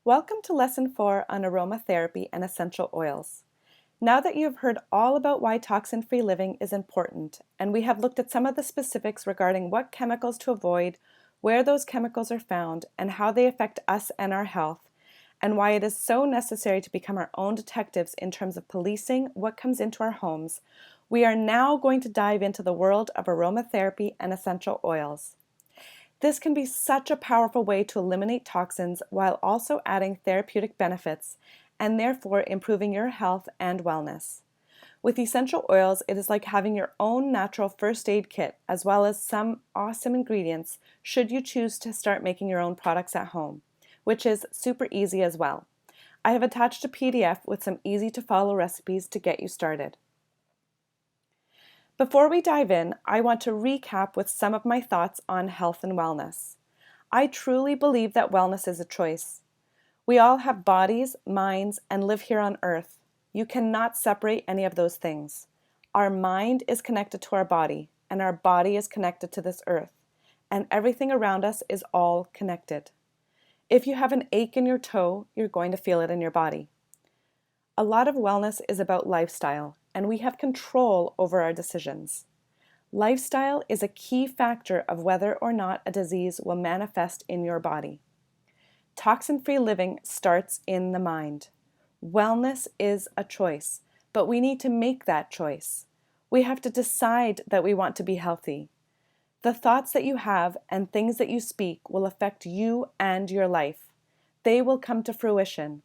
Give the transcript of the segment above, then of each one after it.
Welcome to Lesson 4 on aromatherapy and essential oils. Now that you have heard all about why toxin-free living is important, and we have looked at some of the specifics regarding what chemicals to avoid, where those chemicals are found, and how they affect us and our health, and why it is so necessary to become our own detectives in terms of policing what comes into our homes, we are now going to dive into the world of aromatherapy and essential oils. This can be such a powerful way to eliminate toxins while also adding therapeutic benefits and therefore improving your health and wellness. With essential oils, it is like having your own natural first aid kit as well as some awesome ingredients should you choose to start making your own products at home, which is super easy as well. I have attached a PDF with some easy to follow recipes to get you started. Before we dive in, I want to recap with some of my thoughts on health and wellness. I truly believe that wellness is a choice. We all have bodies, minds, and live here on earth. You cannot separate any of those things. Our mind is connected to our body, and our body is connected to this earth, and everything around us is all connected. If you have an ache in your toe, you're going to feel it in your body. A lot of wellness is about lifestyle, and we have control over our decisions. Lifestyle is a key factor of whether or not a disease will manifest in your body. Toxin-free living starts in the mind. Wellness is a choice, but we need to make that choice. We have to decide that we want to be healthy. The thoughts that you have and things that you speak will affect you and your life. They will come to fruition.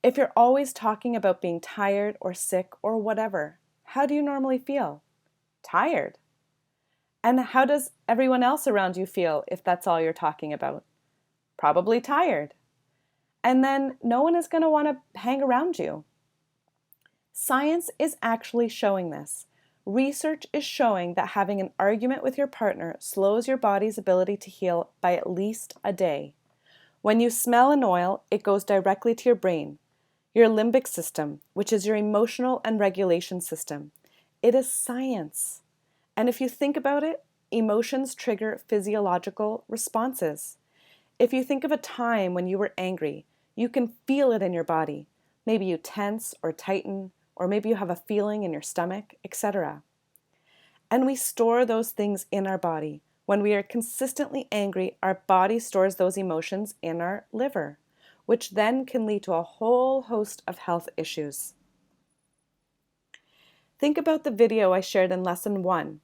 If you're always talking about being tired or sick or whatever, how do you normally feel? Tired. And how does everyone else around you feel if that's all you're talking about? Probably tired. And then no one is going to want to hang around you. Science is actually showing this. Research is showing that having an argument with your partner slows your body's ability to heal by at least a day. When you smell an oil, it goes directly to your brain. Your limbic system, which is your emotional and regulation system. It is science. And if you think about it, emotions trigger physiological responses. If you think of a time when you were angry, you can feel it in your body. Maybe you tense or tighten, or maybe you have a feeling in your stomach, etc. And we store those things in our body. When we are consistently angry, our body stores those emotions in our liver, which then can lead to a whole host of health issues. Think about the video I shared in Lesson 1.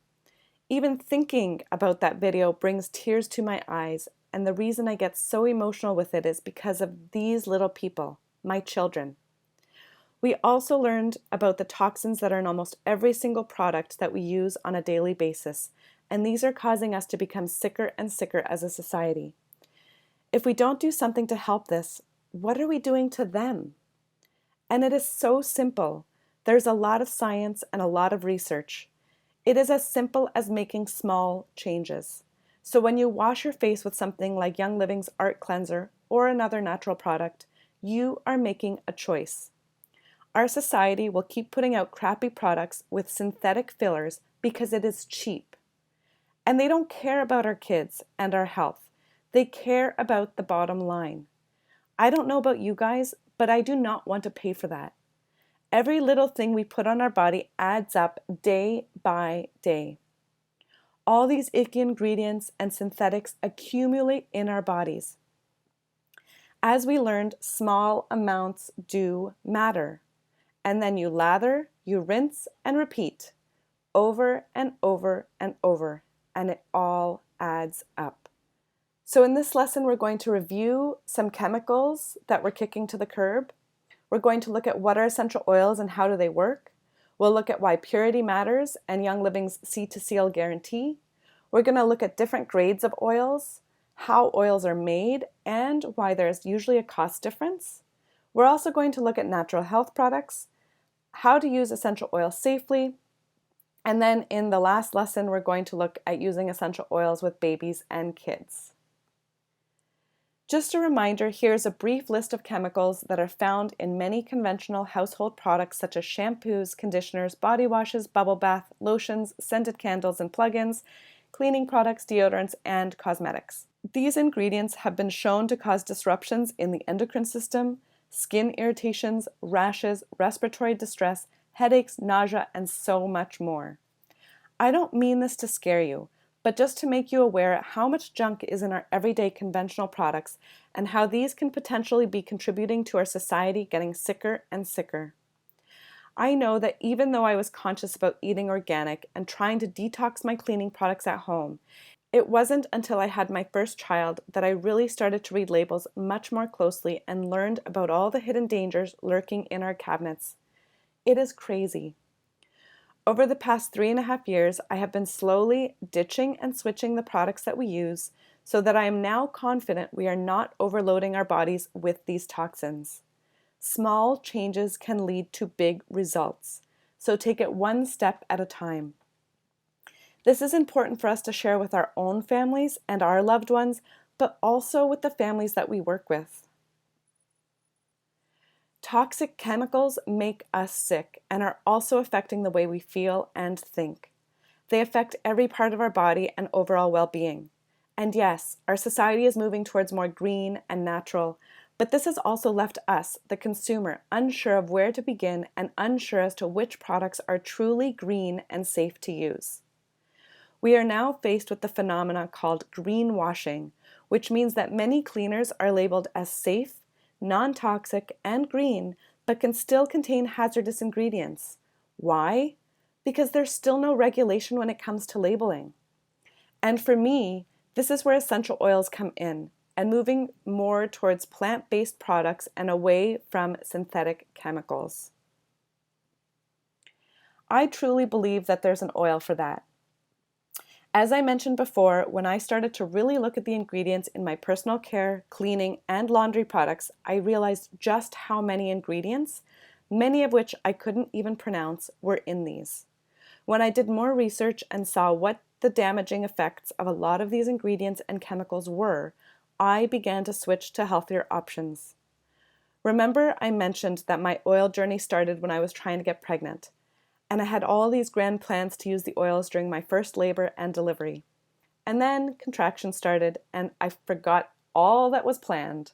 Even thinking about that video brings tears to my eyes, and the reason I get so emotional with it is because of these little people, my children. We also learned about the toxins that are in almost every single product that we use on a daily basis, and these are causing us to become sicker and sicker as a society. If we don't do something to help this, what are we doing to them? And it is so simple. There's a lot of science and a lot of research. It is as simple as making small changes. So when you wash your face with something like Young Living's Art Cleanser or another natural product, you are making a choice. Our society will keep putting out crappy products with synthetic fillers because it is cheap. And they don't care about our kids and our health. They care about the bottom line. I don't know about you guys, but I do not want to pay for that. Every little thing we put on our body adds up day by day. All these icky ingredients and synthetics accumulate in our bodies. As we learned, small amounts do matter. And then you lather, you rinse, and repeat over and over and over, and it all adds up. So in this lesson, we're going to review some chemicals that we're kicking to the curb. We're going to look at what are essential oils and how do they work. We'll look at why purity matters and Young Living's Seed to Seal guarantee. We're going to look at different grades of oils, how oils are made, and why there's usually a cost difference. We're also going to look at natural health products, how to use essential oils safely, and then in the last lesson, we're going to look at using essential oils with babies and kids. Just a reminder, here's a brief list of chemicals that are found in many conventional household products such as shampoos, conditioners, body washes, bubble bath, lotions, scented candles, and plug-ins. cleaning products, deodorants, and cosmetics. These ingredients have been shown to cause disruptions in the endocrine system, skin irritations, rashes, respiratory distress, headaches, nausea, and so much more. I don't mean this to scare you, but just to make you aware how much junk is in our everyday conventional products and how these can potentially be contributing to our society getting sicker and sicker. I know that even though I was conscious about eating organic and trying to detox my cleaning products at home, it wasn't until I had my first child that I really started to read labels much more closely and learned about all the hidden dangers lurking in our cabinets. It is crazy. Over the past 3.5 years, I have been slowly ditching and switching the products that we use so that I am now confident we are not overloading our bodies with these toxins. Small changes can lead to big results, so take it one step at a time. This is important for us to share with our own families and our loved ones, but also with the families that we work with. Toxic chemicals make us sick and are also affecting the way we feel and think. They affect every part of our body and overall well-being. And yes, our society is moving towards more green and natural, but this has also left us, the consumer, unsure of where to begin and unsure as to which products are truly green and safe to use. We are now faced with the phenomena called greenwashing, which means that many cleaners are labeled as safe, non-toxic, and green, but can still contain hazardous ingredients. Why? Because there's still no regulation when it comes to labeling. And for me, this is where essential oils come in, and moving more towards plant-based products and away from synthetic chemicals. I truly believe that there's an oil for that. As I mentioned before, when I started to really look at the ingredients in my personal care, cleaning, and laundry products, I realized just how many ingredients, many of which I couldn't even pronounce, were in these. When I did more research and saw what the damaging effects of a lot of these ingredients and chemicals were, I began to switch to healthier options. Remember, I mentioned that my oil journey started when I was trying to get pregnant, and I had all these grand plans to use the oils during my first labor and delivery. And then contractions started, and I forgot all that was planned.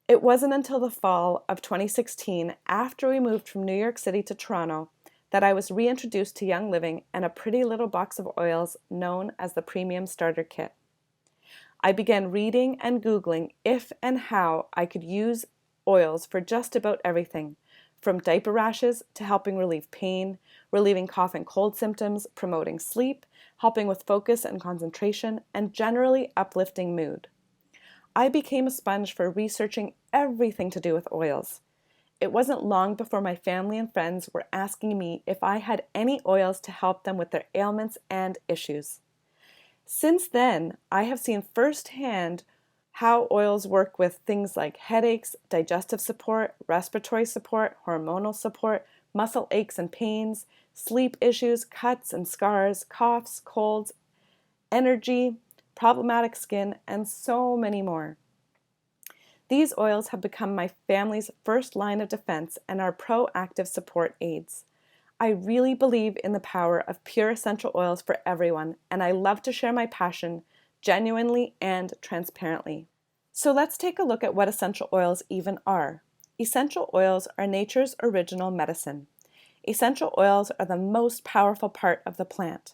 It wasn't until the fall of 2016, after we moved from New York City to Toronto, that I was reintroduced to Young Living and a pretty little box of oils known as the Premium Starter Kit. I began reading and Googling if and how I could use oils for just about everything, from diaper rashes to helping relieve pain, relieving cough and cold symptoms, promoting sleep, helping with focus and concentration, and generally uplifting mood. I became a sponge for researching everything to do with oils. It wasn't long before my family and friends were asking me if I had any oils to help them with their ailments and issues. Since then, I have seen firsthand how oils work with things like headaches, digestive support, respiratory support, hormonal support, muscle aches and pains, sleep issues, cuts and scars, coughs, colds, energy, problematic skin, and so many more. These oils have become my family's first line of defense and are proactive support aids. I really believe in the power of pure essential oils for everyone, and I love to share my passion genuinely and transparently. So let's take a look at what essential oils even are. Essential oils are nature's original medicine. Essential oils are the most powerful part of the plant.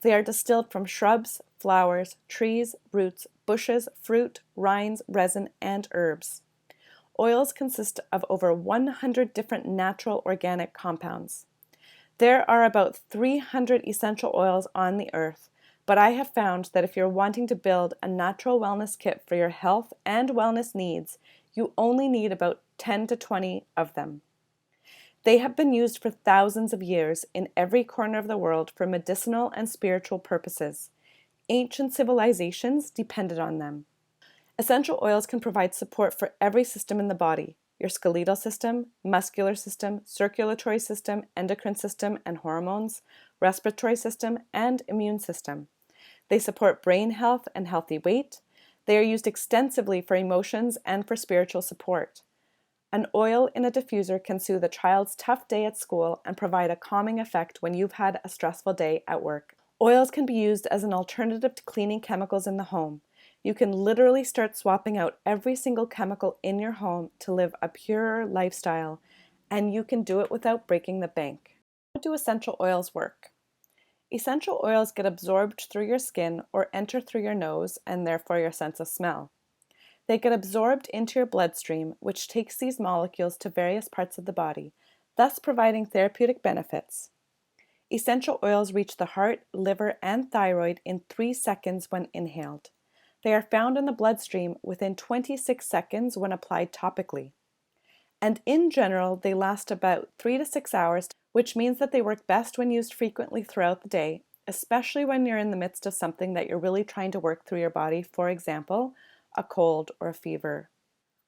They are distilled from shrubs, flowers, trees, roots, bushes, fruit, rinds, resin, and herbs. Oils consist of over 100 different natural organic compounds. There are about 300 essential oils on the earth, but I have found that if you're wanting to build a natural wellness kit for your health and wellness needs, you only need about 10 to 20 of them. They have been used for thousands of years in every corner of the world for medicinal and spiritual purposes. Ancient civilizations depended on them. Essential oils can provide support for every system in the body: your skeletal system, muscular system, circulatory system, endocrine system and hormones, respiratory system, and immune system. They support brain health and healthy weight. They are used extensively for emotions and for spiritual support. An oil in a diffuser can soothe a child's tough day at school and provide a calming effect when you've had a stressful day at work. Oils can be used as an alternative to cleaning chemicals in the home. You can literally start swapping out every single chemical in your home to live a purer lifestyle, and you can do it without breaking the bank. How do essential oils work? Essential oils get absorbed through your skin or enter through your nose and therefore your sense of smell. They get absorbed into your bloodstream, which takes these molecules to various parts of the body, thus providing therapeutic benefits. Essential oils reach the heart, liver, and thyroid in 3 seconds when inhaled. They are found in the bloodstream within 26 seconds when applied topically. And in general, they last about 3 to 6 hours, which means that they work best when used frequently throughout the day, especially when you're in the midst of something that you're really trying to work through your body, for example, a cold or a fever.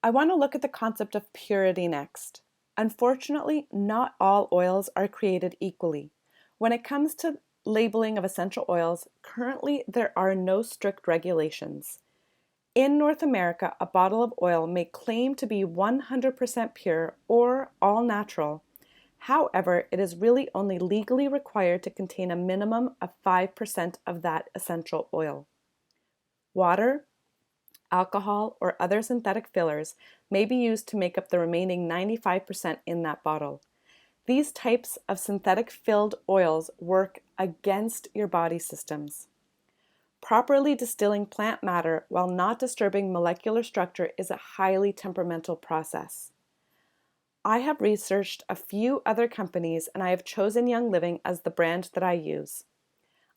I want to look at the concept of purity next. Unfortunately, not all oils are created equally. When it comes to labeling of essential oils, currently there are no strict regulations. In North America, a bottle of oil may claim to be 100% pure or all natural. However, it is really only legally required to contain a minimum of 5% of that essential oil. Water, alcohol, or other synthetic fillers may be used to make up the remaining 95% in that bottle. These types of synthetic filled oils work against your body systems. Properly distilling plant matter while not disturbing molecular structure is a highly temperamental process. I have researched a few other companies and I have chosen Young Living as the brand that I use.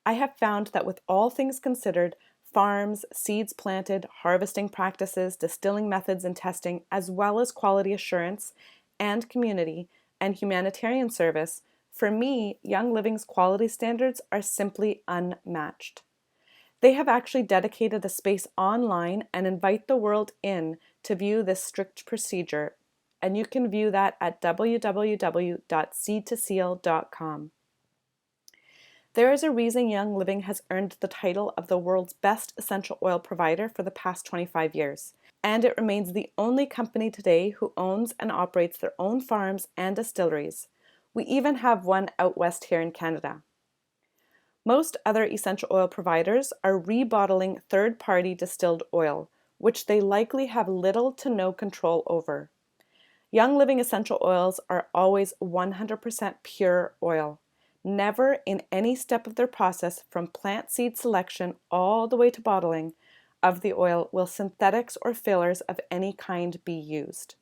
I have found that with all things considered, farms, seeds planted, harvesting practices, distilling methods and testing, as well as quality assurance and community and humanitarian service, for me, Young Living's quality standards are simply unmatched. They have actually dedicated a space online and invite the world in to view this strict procedure, and you can view that at www.seedtoseal.com. There is a reason Young Living has earned the title of the world's best essential oil provider for the past 25 years, and it remains the only company today who owns and operates their own farms and distilleries. We even have one out west here in Canada. Most other essential oil providers are rebottling third-party distilled oil, which they likely have little to no control over. Young Living essential oils are always 100% pure oil. Never in any step of their process, from plant seed selection all the way to bottling of the oil, will synthetics or fillers of any kind be used.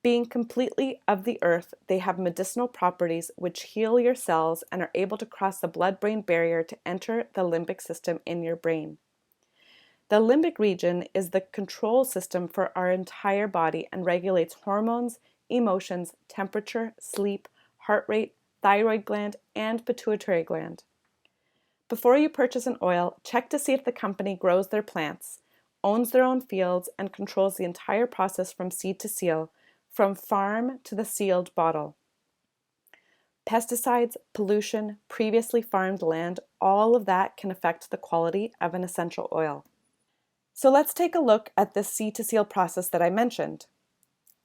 Being completely of the earth, they have medicinal properties which heal your cells and are able to cross the blood-brain barrier to enter the limbic system in your brain. The limbic region is the control system for our entire body and regulates hormones, emotions, temperature, sleep, heart rate, thyroid gland, and pituitary gland. Before you purchase an oil, check to see if the company grows their plants, owns their own fields, and controls the entire process from seed to seal, from farm to the sealed bottle. Pesticides, pollution, previously farmed land, all of that can affect the quality of an essential oil. So let's take a look at this seed to seal process that I mentioned.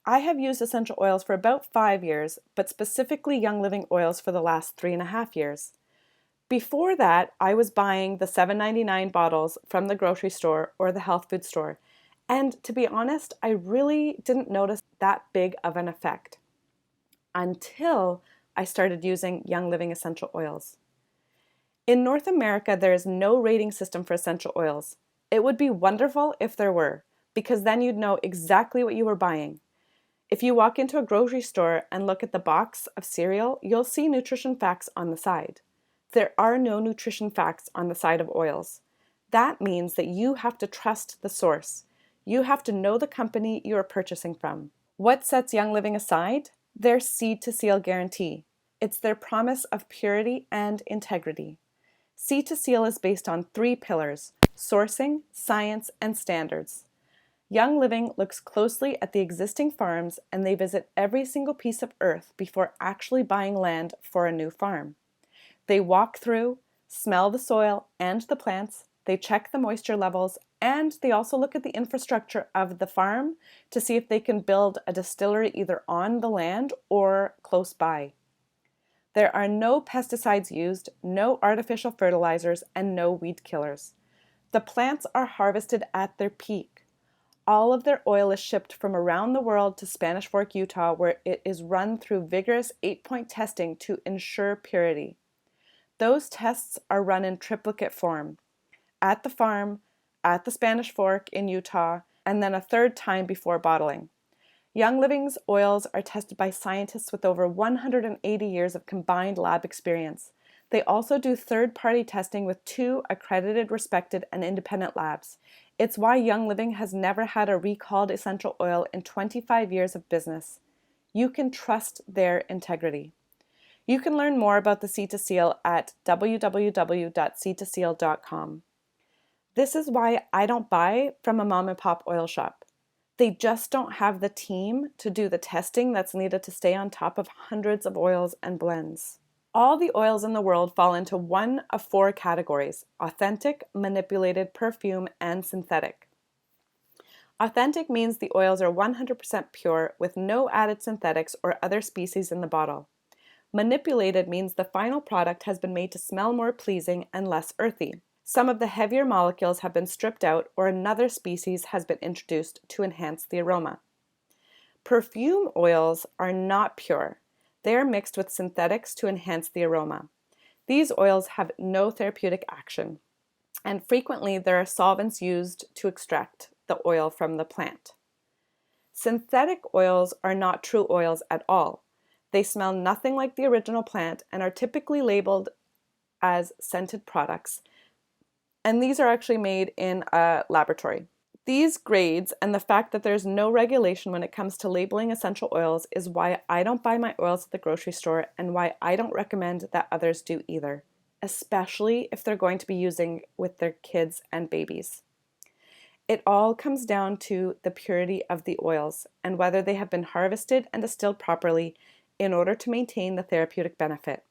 I have used essential oils for about 5 years, but specifically Young Living oils for the last 3.5 years. Before that, I was buying the $7.99 bottles from the grocery store or the health food store. And to be honest, I really didn't notice that big of an effect until I started using Young Living essential oils. In North America, there is no rating system for essential oils. It would be wonderful if there were, because then you'd know exactly what you were buying. If you walk into a grocery store and look at the box of cereal, you'll see nutrition facts on the side. There are no nutrition facts on the side of oils. That means that you have to trust the source. You have to know the company you are purchasing from. What sets Young Living aside? Their seed to seal guarantee. It's their promise of purity and integrity. Seed to seal is based on 3 pillars: sourcing, science, and standards. Young Living looks closely at the existing farms and they visit every single piece of earth before actually buying land for a new farm. They walk through, smell the soil and the plants, they check the moisture levels, and they also look at the infrastructure of the farm to see if they can build a distillery either on the land or close by. There are no pesticides used, no artificial fertilizers, and no weed killers. The plants are harvested at their peak. All of their oil is shipped from around the world to Spanish Fork, Utah, where it is run through vigorous 8-point testing to ensure purity. Those tests are run in triplicate form: at the farm, at the Spanish Fork in Utah, and then a third time before bottling. Young Living's oils are tested by scientists with over 180 years of combined lab experience. They also do third-party testing with 2 accredited, respected, and independent labs. It's why Young Living has never had a recalled essential oil in 25 years of business. You can trust their integrity. You can learn more about the Sea to Seal at www.seatoseal.com. This is why I don't buy from a mom and pop oil shop. They just don't have the team to do the testing that's needed to stay on top of hundreds of oils and blends. All the oils in the world fall into one of 4 categories: authentic, manipulated, perfume, and synthetic. Authentic means the oils are 100% pure with no added synthetics or other species in the bottle. Manipulated means the final product has been made to smell more pleasing and less earthy. Some of the heavier molecules have been stripped out or another species has been introduced to enhance the aroma. Perfume oils are not pure. They are mixed with synthetics to enhance the aroma. These oils have no therapeutic action, and frequently there are solvents used to extract the oil from the plant. Synthetic oils are not true oils at all. They smell nothing like the original plant and are typically labeled as scented products, and these are actually made in a laboratory. These grades and the fact that there's no regulation when it comes to labeling essential oils is why I don't buy my oils at the grocery store and why I don't recommend that others do either, especially if they're going to be using with their kids and babies. It all comes down to the purity of the oils and whether they have been harvested and distilled properly in order to maintain the therapeutic benefit.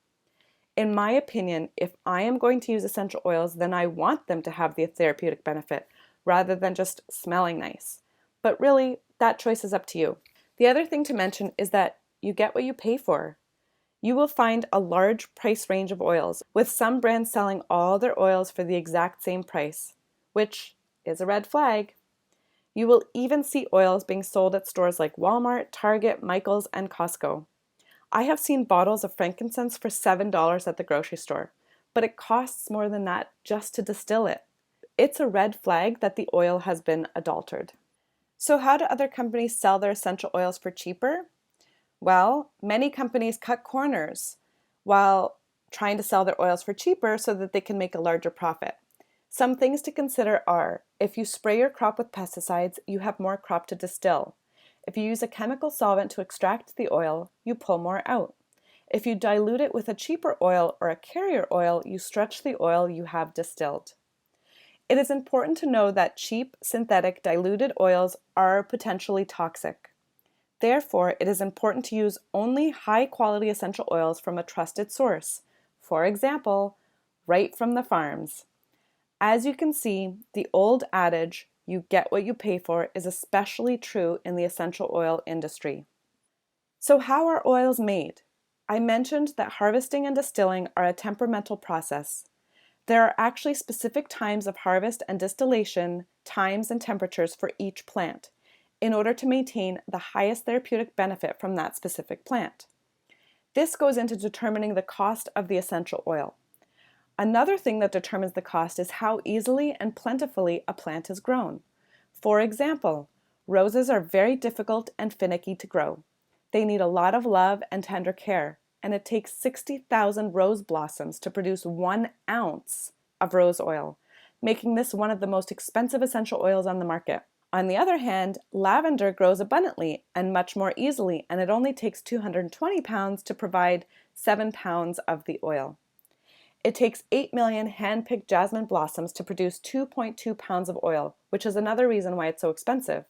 In my opinion, if I am going to use essential oils, then I want them to have the therapeutic benefit rather than just smelling nice. But really, that choice is up to you. The other thing to mention is that you get what you pay for. You will find a large price range of oils, with some brands selling all their oils for the exact same price, which is a red flag. You will even see oils being sold at stores like Walmart, Target, Michael's, and Costco. I have seen bottles of frankincense for $7 at the grocery store, but it costs more than that just to distill it. It's a red flag that the oil has been adulterated. So how do other companies sell their essential oils for cheaper? Well, many companies cut corners while trying to sell their oils for cheaper so that they can make a larger profit. Some things to consider are: if you spray your crop with pesticides, you have more crop to distill. If you use a chemical solvent to extract the oil, you pull more out. If you dilute it with a cheaper oil or a carrier oil, you stretch the oil you have distilled. It is important to know that cheap, synthetic, diluted oils are potentially toxic. Therefore, it is important to use only high-quality essential oils from a trusted source. For example, right from the farms. As you can see, the old adage, "you get what you pay for," is especially true in the essential oil industry. So how are oils made? I mentioned that harvesting and distilling are a temperamental process. There are actually specific times of harvest and distillation, times and temperatures for each plant, in order to maintain the highest therapeutic benefit from that specific plant. This goes into determining the cost of the essential oil. Another thing that determines the cost is how easily and plentifully a plant is grown. For example, roses are very difficult and finicky to grow. They need a lot of love and tender care, and it takes 60,000 rose blossoms to produce 1 ounce of rose oil, making this one of the most expensive essential oils on the market. On the other hand, lavender grows abundantly and much more easily, and it only takes 220 pounds to provide 7 pounds of the oil. It takes 8 million hand-picked jasmine blossoms to produce 2.2 pounds of oil, which is another reason why it's so expensive.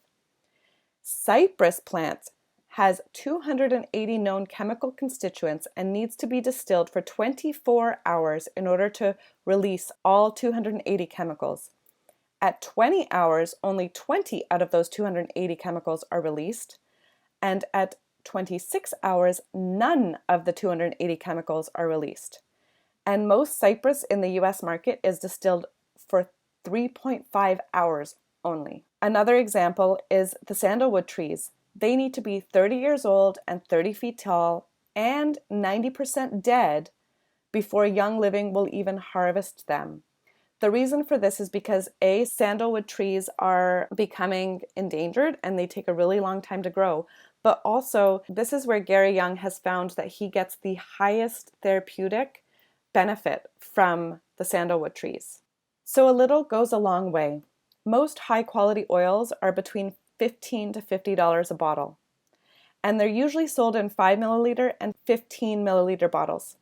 Cypress plant has 280 known chemical constituents and needs to be distilled for 24 hours in order to release all 280 chemicals. At 20 hours, only 20 out of those 280 chemicals are released, and at 26 hours, none of the 280 chemicals are released. And most cypress in the US market is distilled for 3.5 hours only. Another example is the sandalwood trees. They need to be 30 years old and 30 feet tall and 90% dead before Young Living will even harvest them. The reason for this is because sandalwood trees are becoming endangered and they take a really long time to grow. But also, this is where Gary Young has found that he gets the highest therapeutic benefit from the sandalwood trees. So a little goes a long way. Most high quality oils are between $15 to $50 a bottle, and they're usually sold in 5 milliliter and 15 milliliter bottles.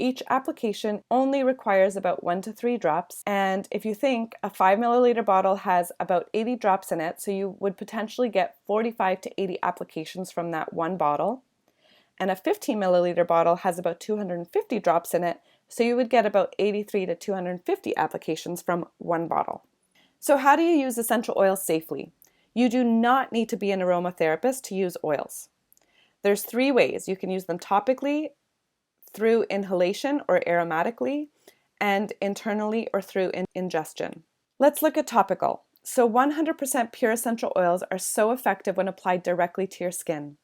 Each application only requires about 1 to 3 drops, and if you think a 5 milliliter bottle has about 80 drops in it, so you would potentially get 45 to 80 applications from that one bottle, and a 15 milliliter bottle has about 250 drops in it, so you would get about 83 to 250 applications from one bottle. So how do you use essential oils safely? You do not need to be an aromatherapist to use oils. There's 3 ways. You can use them topically, through inhalation or aromatically, and internally or through ingestion. Let's look at topical. So 100% pure essential oils are so effective when applied directly to your skin.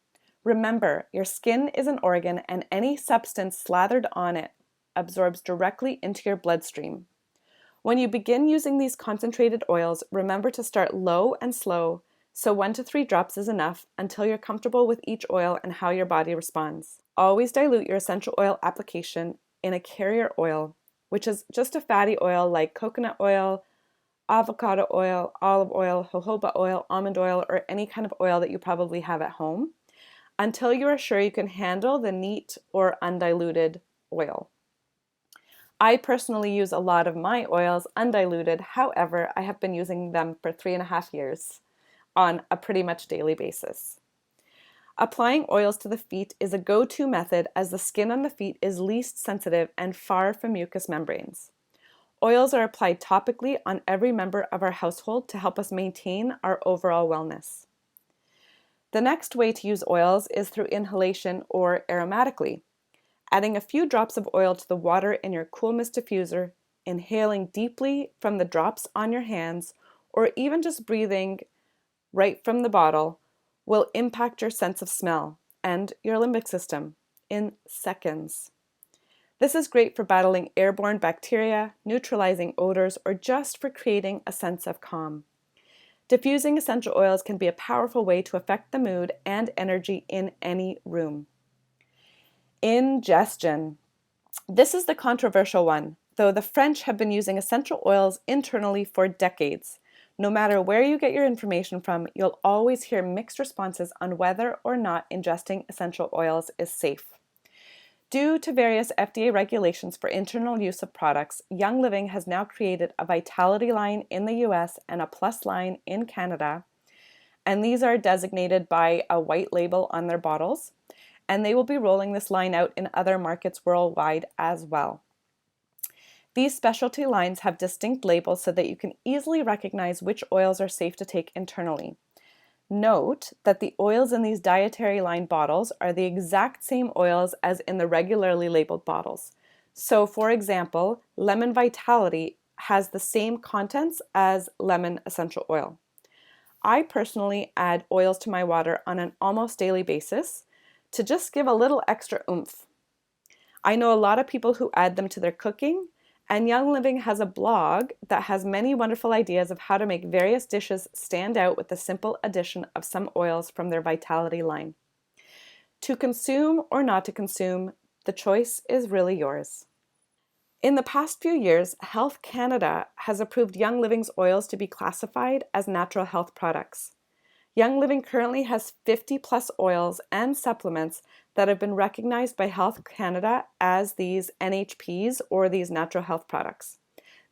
Remember, your skin is an organ and any substance slathered on it absorbs directly into your bloodstream. When you begin using these concentrated oils, remember to start low and slow, so 1 to 3 drops is enough until you're comfortable with each oil and how your body responds. Always dilute your essential oil application in a carrier oil, which is just a fatty oil like coconut oil, avocado oil, olive oil, jojoba oil, almond oil, or any kind of oil that you probably have at home, until you are sure you can handle the neat or undiluted oil. I personally use a lot of my oils undiluted. However, I have been using them for 3.5 years on a pretty much daily basis. Applying oils to the feet is a go-to method as the skin on the feet is least sensitive and far from mucous membranes. Oils are applied topically on every member of our household to help us maintain our overall wellness. The next way to use oils is through inhalation or aromatically. Adding a few drops of oil to the water in your cool mist diffuser, inhaling deeply from the drops on your hands, or even just breathing right from the bottle will impact your sense of smell and your limbic system in seconds. This is great for battling airborne bacteria, neutralizing odors, or just for creating a sense of calm. Diffusing essential oils can be a powerful way to affect the mood and energy in any room. Ingestion. This is the controversial one, though the French have been using essential oils internally for decades. No matter where you get your information from, you'll always hear mixed responses on whether or not ingesting essential oils is safe. Due to various FDA regulations for internal use of products, Young Living has now created a Vitality line in the US and a Plus line in Canada, and these are designated by a white label on their bottles, and they will be rolling this line out in other markets worldwide as well. These specialty lines have distinct labels so that you can easily recognize which oils are safe to take internally. Note that the oils in these dietary line bottles are the exact same oils as in the regularly labeled bottles. So for example, Lemon Vitality has the same contents as lemon essential oil. I personally add oils to my water on an almost daily basis to just give a little extra oomph. I know a lot of people who add them to their cooking, and Young Living has a blog that has many wonderful ideas of how to make various dishes stand out with the simple addition of some oils from their Vitality line. To consume or not to consume, the choice is really yours. In the past few years, Health Canada has approved Young Living's oils to be classified as natural health products. Young Living currently has 50 plus oils and supplements that have been recognized by Health Canada as these NHPs or these natural health products,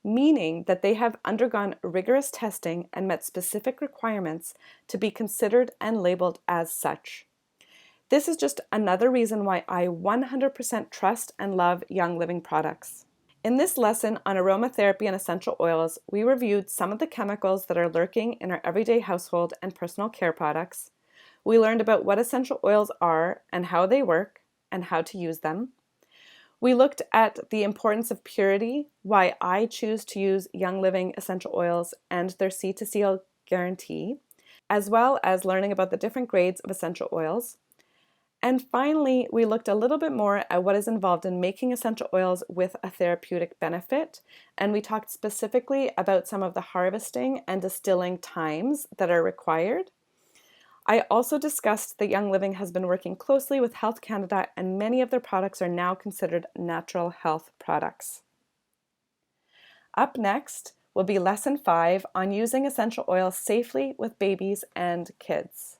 meaning that they have undergone rigorous testing and met specific requirements to be considered and labeled as such. This is just another reason why I 100% trust and love Young Living products. In this lesson on aromatherapy and essential oils, we reviewed some of the chemicals that are lurking in our everyday household and personal care products. We learned about what essential oils are and how they work and how to use them. We looked at the importance of purity, why I choose to use Young Living essential oils and their C2C guarantee, as well as learning about the different grades of essential oils. And finally, we looked a little bit more at what is involved in making essential oils with a therapeutic benefit, and we talked specifically about some of the harvesting and distilling times that are required. I also discussed that Young Living has been working closely with Health Canada, and many of their products are now considered natural health products. Up next will be Lesson 5 on using essential oils safely with babies and kids.